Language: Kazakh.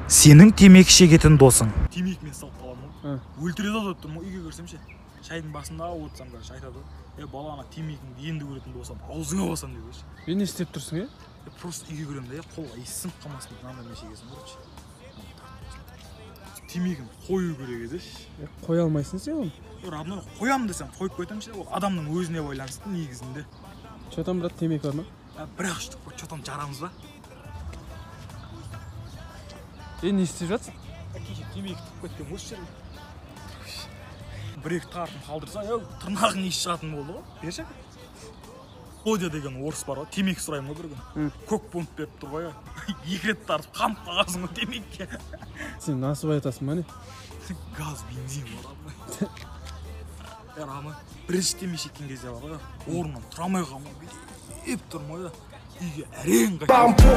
Сенің темекі шегетін досың. Темекімен салып қаламын. Өлтіре деп тұрмын, үйге кірсем ше. Шайдың басында отырсам да айтады. Бала ана темекіңді енді көретін болсам, аузыңа басам деп ше. Не істеп тұрсың, Просто үйге кіремін да, қолға иіссін қалмасын деп мынандай шегесің короче. Темекін қою керек еді ше. Қоя алмайсың сен оны? Равно қоямын десем қойып қоятын ше. Ол адамның өзіне байланысты негізінде. Чотан брат темекі бар ма? Бірақ штук бар, чотан жарамыз ба? Не істеп жатсың? Кеше темекі тіп кеткен осы жерге. Бір-екі тартым қалдырса, тырнағың иіс шығатын болды ғой. Берші. Ходя деген орыс бар ғой, темекі сұраймын ғой бір күн. Көк понт беріп тұр ғой. 2 рет тартып қамып қаласың ғой темекіге. Сен насып айтасың ба не? Газ, бензин бар. Рамы бірінші темекі шеккен кезде бар ғой. Орнынан тұра алмай қалмай, бүйтіп тұрмын ғой. Үйге әрең қайтып.